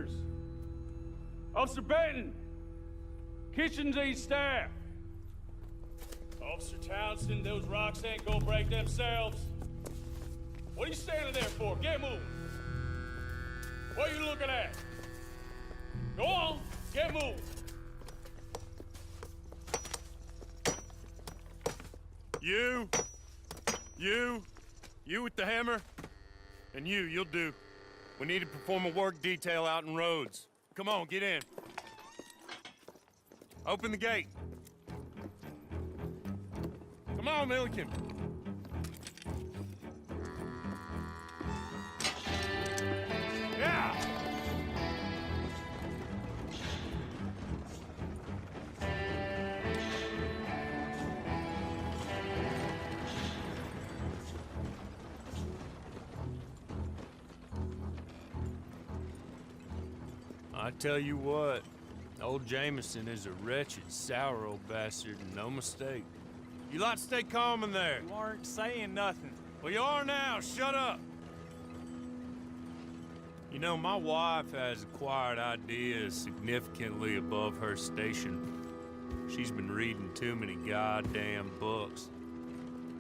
orders. Officer Benton, kitchen's east staff. Officer Townsend, those rocks ain't gonna break themselves. What are you standing there for? Get moving. What are you looking at? Go on, get moving. You with the hammer? And you'll do. We need to perform a work detail out in Rhodes. Come on, get in. Open the gate. Come on, Milliken. Yeah! I tell you what, old Jameson is a wretched, sour old bastard, and no mistake. You lot stay calm in there. You aren't saying nothing. Well, you are now. Shut up. You know, my wife has acquired ideas significantly above her station. She's been reading too many goddamn books.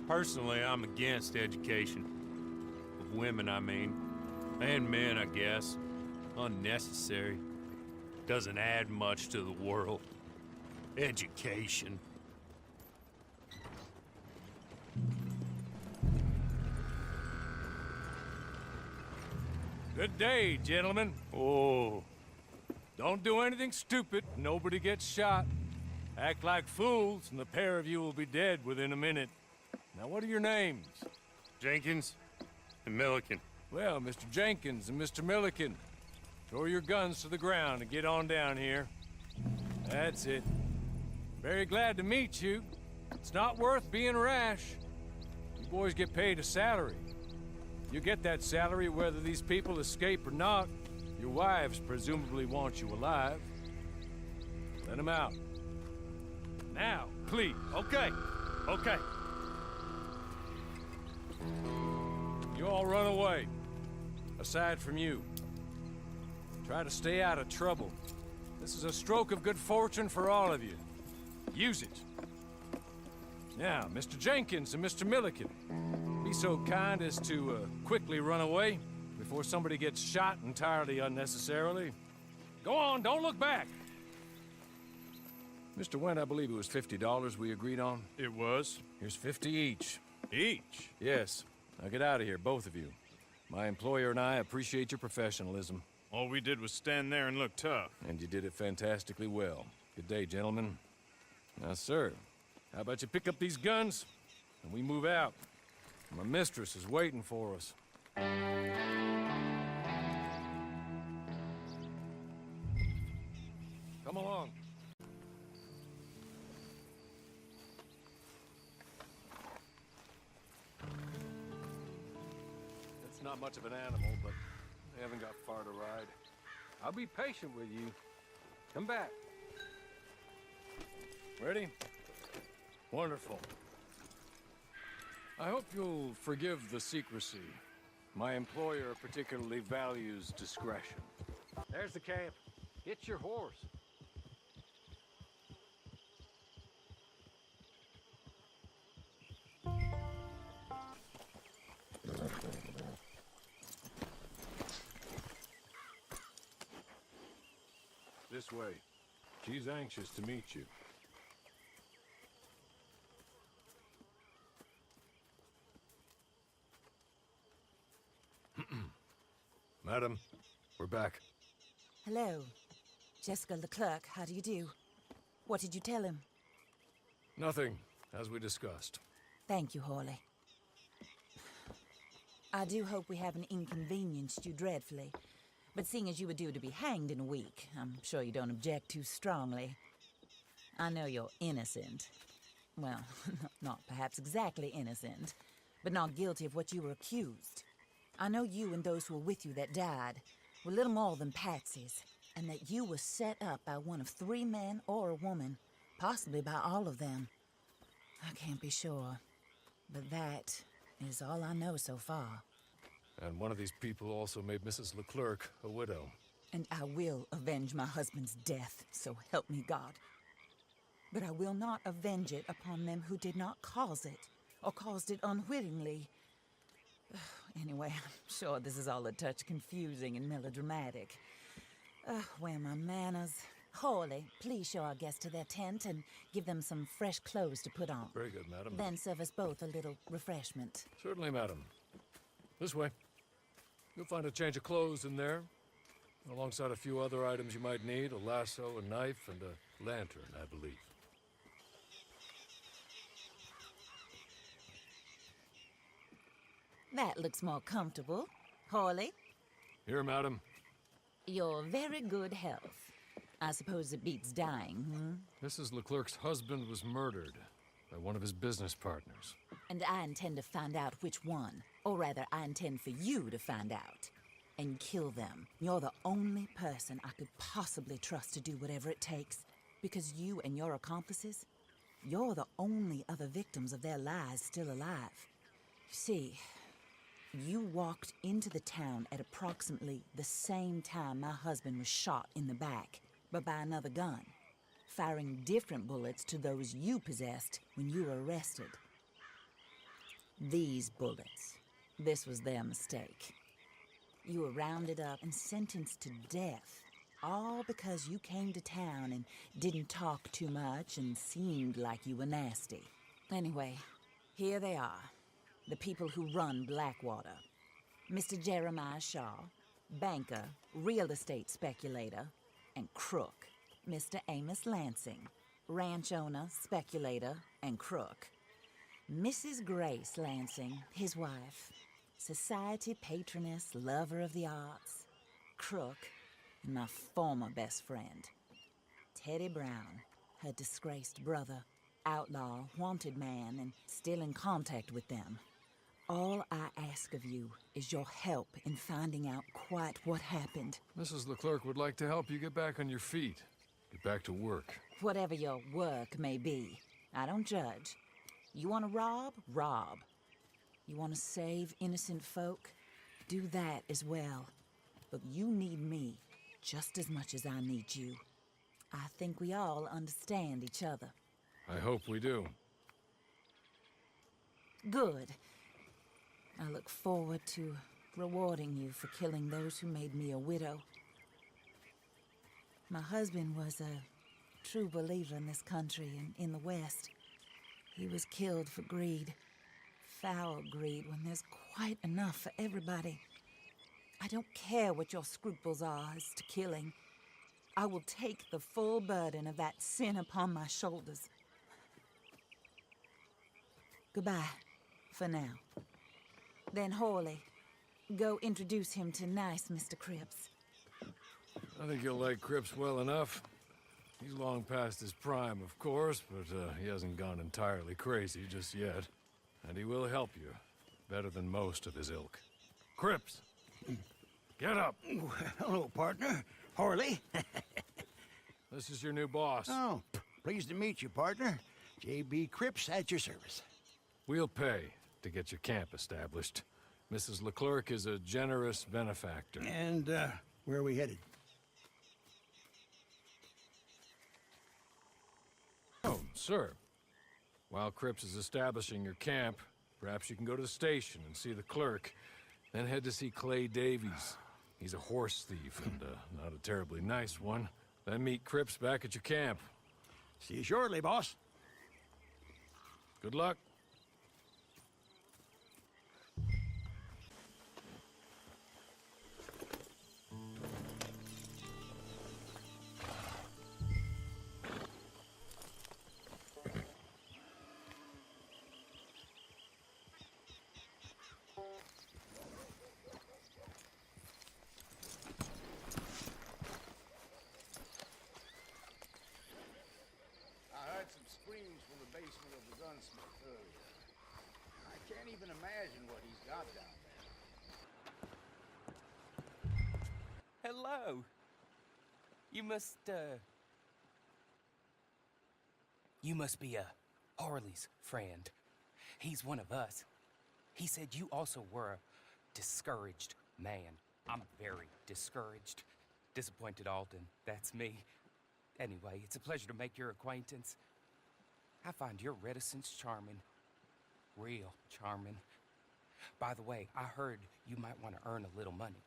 Personally, I'm against education. Of women, I mean. And men, I guess. Unnecessary. Doesn't add much to the world. Education. Good day, gentlemen. Oh. Don't do anything stupid. Nobody gets shot. Act like fools, and the pair of you will be dead within a minute. Now, what are your names? Jenkins and Milliken. Well, Mr. Jenkins and Mr. Milliken, throw your guns to the ground and get on down here. That's it. Very glad to meet you. It's not worth being rash. You boys get paid a salary. You get that salary whether these people escape or not. Your wives presumably want you alive. Let them out. Now, please. Okay. You all run away. Aside from you. Try to stay out of trouble. This is a stroke of good fortune for all of you. Use it. Now, Mr. Jenkins and Mr. Milliken, be so kind as to quickly run away before somebody gets shot entirely unnecessarily. Go on, don't look back. Mr. Wendt, I believe it was $50 we agreed on. It was. Here's 50 each. Each? Yes. Now get out of here, both of you. My employer and I appreciate your professionalism. All we did was stand there and look tough. And you did it fantastically well. Good day, gentlemen. Now, sir, how about you pick up these guns and we move out? My mistress is waiting for us. Come along. It's not much of an animal, but they haven't got far to ride. I'll be patient with you. Come back. Ready? Wonderful. I hope you'll forgive the secrecy. My employer particularly values discretion. There's the camp. Get your horse. This way. She's anxious to meet you. Madam, we're back. Hello. Jessica Leclerc, how do you do? What did you tell him? Nothing, as we discussed. Thank you, Hawley. I do hope we haven't inconvenienced you dreadfully. But seeing as you were due to be hanged in a week, I'm sure you don't object too strongly. I know you're innocent. Well, not perhaps exactly innocent, but not guilty of what you were accused. I know you and those who were with you that died were little more than patsies, and that you were set up by one of 3 men or a woman, possibly by all of them. I can't be sure, but that is all I know so far. And one of these people also made Mrs. Leclerc a widow. And I will avenge my husband's death, so help me God. But I will not avenge it upon them who did not cause it, or caused it unwittingly. Anyway, I'm sure this is all a touch confusing and melodramatic. Where are my manners? Hawley, please show our guests to their tent and give them some fresh clothes to put on. Very good, madam. Then serve us both a little refreshment. Certainly, madam. This way. You'll find a change of clothes in there, alongside a few other items you might need, a lasso, a knife, and a lantern, I believe. That looks more comfortable. Hawley, Here, madam. your very good health. I suppose it beats dying, Mrs. Leclerc's husband was murdered by one of his business partners. And I intend to find out which one. Or rather, I intend for you to find out. And kill them. You're the only person I could possibly trust to do whatever it takes. Because you and your accomplices, you're the only other victims of their lies still alive. You see, you walked into the town at approximately the same time my husband was shot in the back, but by another gun, firing different bullets to those you possessed when you were arrested. These bullets, this was their mistake. You were rounded up and sentenced to death, all because you came to town and didn't talk too much and seemed like you were nasty. Anyway, here they are, the people who run Blackwater. Mr. Jeremiah Shaw, banker, real estate speculator, and crook. Mr. Amos Lansing, ranch owner, speculator, and crook. Mrs. Grace Lansing, his wife, society patroness, lover of the arts, crook, and my former best friend. Teddy Brown, her disgraced brother, outlaw, wanted man, and still in contact with them. All I ask of you is your help in finding out quite what happened. Mrs. Leclerc would like to help you get back on your feet. Get back to work. Whatever your work may be, I don't judge. You want to rob? Rob. You want to save innocent folk? Do that as well. But you need me just as much as I need you. I think we all understand each other. I hope we do. Good. I look forward to rewarding you for killing those who made me a widow. My husband was a true believer in this country and in the West. He was killed for greed. Foul greed when there's quite enough for everybody. I don't care what your scruples are as to killing. I will take the full burden of that sin upon my shoulders. Goodbye, for now. Then Hawley, go introduce him to nice Mr. Cripps. I think you'll like Cripps well enough. He's long past his prime, of course, but he hasn't gone entirely crazy just yet. And he will help you, better than most of his ilk. Cripps! Get up! Hello, partner. Harley. This is your new boss. Oh, pleased to meet you, partner. J.B. Cripps at your service. We'll pay to get your camp established. Mrs. Leclerc is a generous benefactor. And, where are we headed? Oh, sir. While Cripps is establishing your camp, perhaps you can go to the station and see the clerk, then head to see Clay Davies. He's a horse thief and not a terribly nice one. Then meet Cripps back at your camp. See you shortly, boss. Good luck. I heard some screams from the basement of the gunsmith earlier. I can't even imagine what he's got down there. Hello. You must be Harley's friend. He's one of us. He said you also were a discouraged man. I'm very discouraged. Disappointed Alden, that's me. Anyway, it's a pleasure to make your acquaintance. I find your reticence charming. Real charming. By the way, I heard you might want to earn a little money.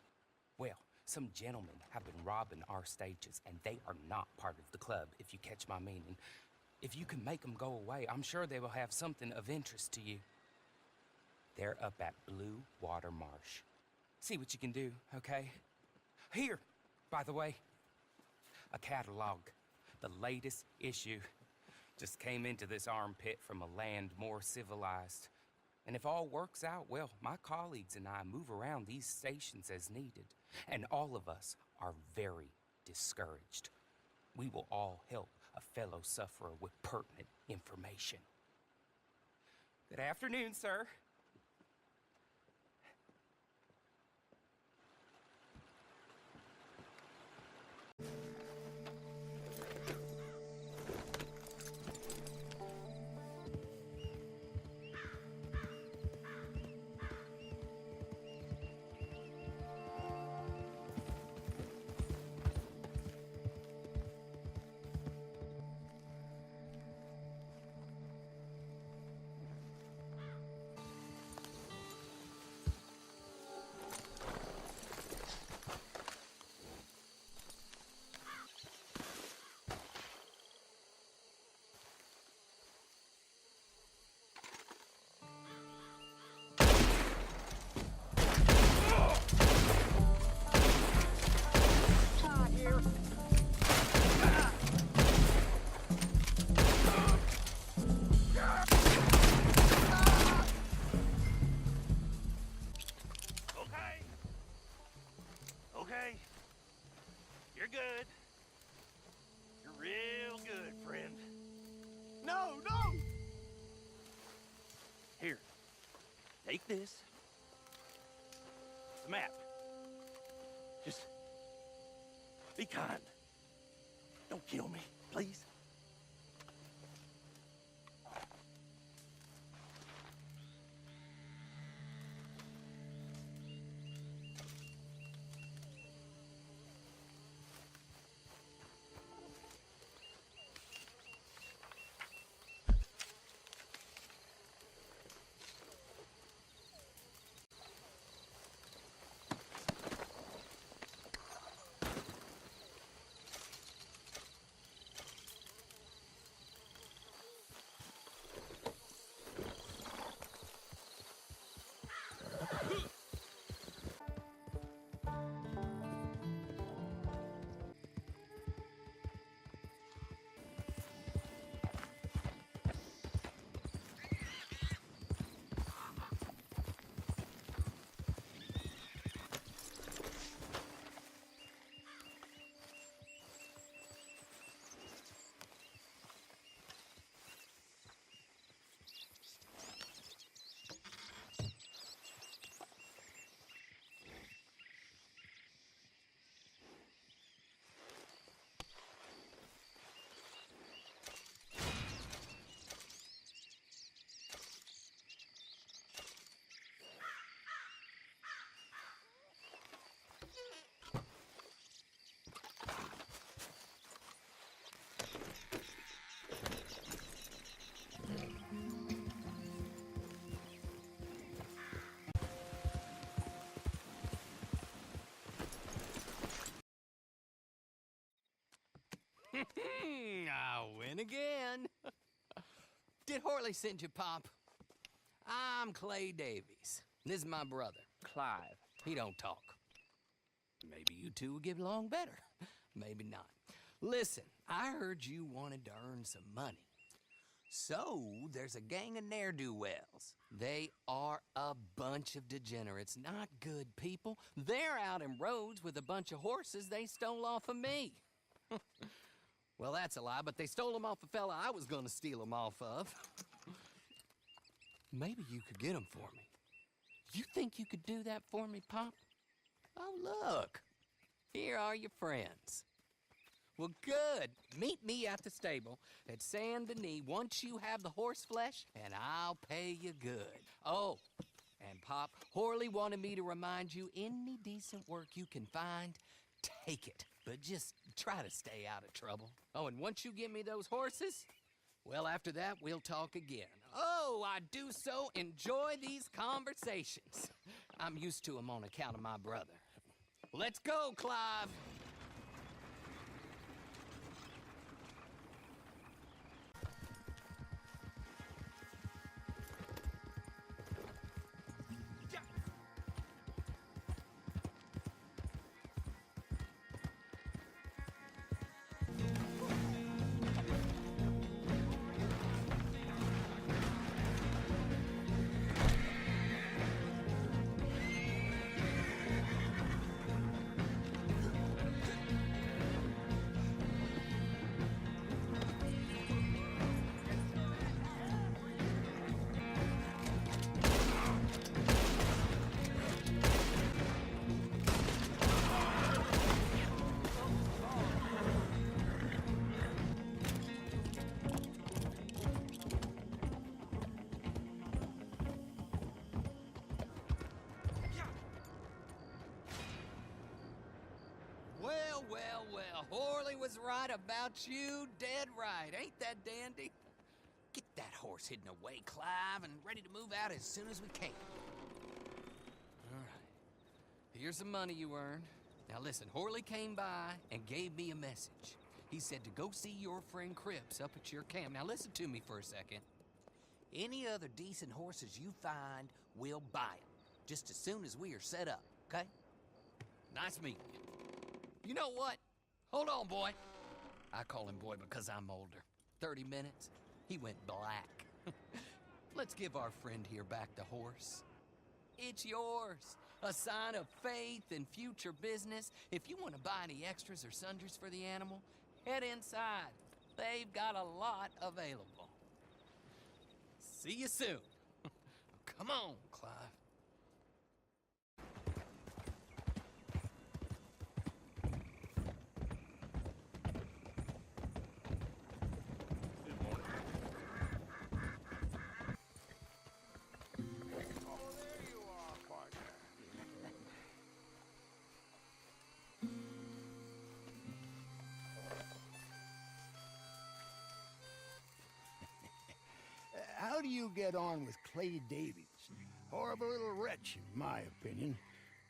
Well, some gentlemen have been robbing our stages, and they are not part of the club, if you catch my meaning. If you can make them go away, I'm sure they will have something of interest to you. They're up at Blue Water Marsh. See what you can do, okay? Here, by the way, a catalog. The latest issue. Just came into this armpit from a land more civilized. And if all works out, well, my colleagues and I move around these stations as needed. And all of us are very discouraged. We will all help a fellow sufferer with pertinent information. Good afternoon, sir. Okay. You're good. You're real good, friend. No, no! Here. Take this. It's a map. Just be kind. Don't kill me, please. I win again. Did Horley send you, Pop? I'm Clay Davies. This is my brother, Clive. He don't talk. Maybe you two will get along better. Maybe not. Listen, I heard you wanted to earn some money. So, there's a gang of ne'er-do-wells. They are a bunch of degenerates, not good people. They're out in roads with a bunch of horses they stole off of me. Well, that's a lie, but they stole them off a fella I was gonna steal them off of. Maybe you could get them for me. You think you could do that for me, Pop? Oh, look. Here are your friends. Well, good. Meet me at the stable at Saint Denis once you have the horse flesh, and I'll pay you good. Oh, and Pop, Horley wanted me to remind you, any decent work you can find, take it. but just try to stay out of trouble. Oh, and once you give me those horses, well, after that, we'll talk again. Oh, I do so enjoy these conversations. I'm used to them on account of my brother. Let's go, Clive. Well, Horley was right about you, dead right. Ain't that dandy? Get that horse hidden away, Clive, and ready to move out as soon as we can. All right. Here's the money you earned. Now listen, Horley came by and gave me a message. He said to go see your friend Cripps up at your camp. Now listen to me for a second. Any other decent horses you find, we'll buy them. Just as soon as we are set up, okay? Nice meeting you. You know what? Hold on, boy. I call him boy because I'm older. 30 minutes, he went black. Let's give our friend here back the horse. It's yours. A sign of faith and future business. If you want to buy any extras or sundries for the animal, head inside. They've got a lot available. See you soon. Come on, Clive. How do you get on with Clay Davies? Horrible little wretch, in my opinion.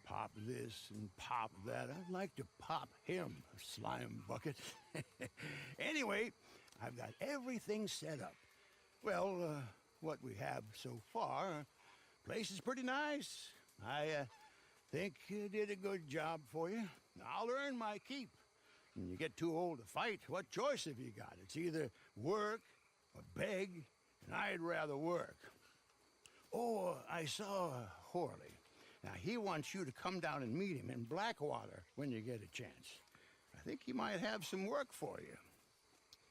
Pop this and pop that. I'd like to pop him, a slime bucket. Anyway, I've got everything set up. Well, what we have so far, place is pretty nice. I think you did a good job for you. I'll earn my keep. When you get too old to fight, what choice have you got? It's either work or beg. And I'd rather work. Oh, I saw Horley. Now, he wants you to come down and meet him in Blackwater when you get a chance. I think he might have some work for you.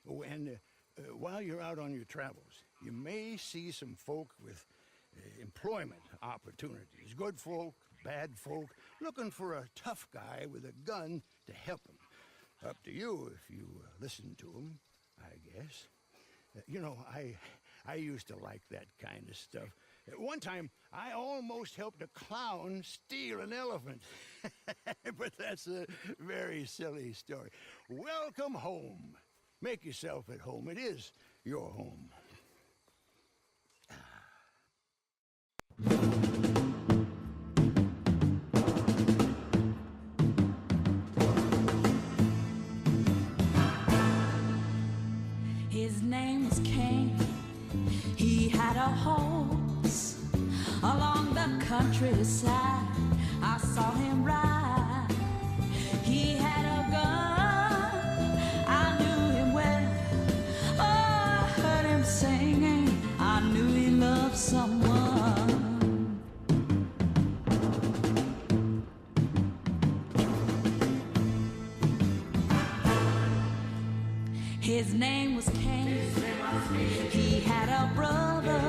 Oh, and while you're out on your travels, you may see some folk with employment opportunities. Good folk, bad folk, looking for a tough guy with a gun to help them. Up to you if you listen to him, I guess. You know, I used to like that kind of stuff. One time, I almost helped a clown steal an elephant. But that's a very silly story. Welcome home. Make yourself at home. It is your home. His name was Cain. He had a horse along the countryside. I saw him ride. He had a gun. I knew him well. Oh, I heard him singing. I knew he loved someone. His name was Cain. He had a brother,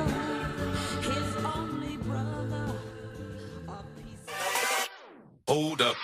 his only brother. A piece of... Hold up.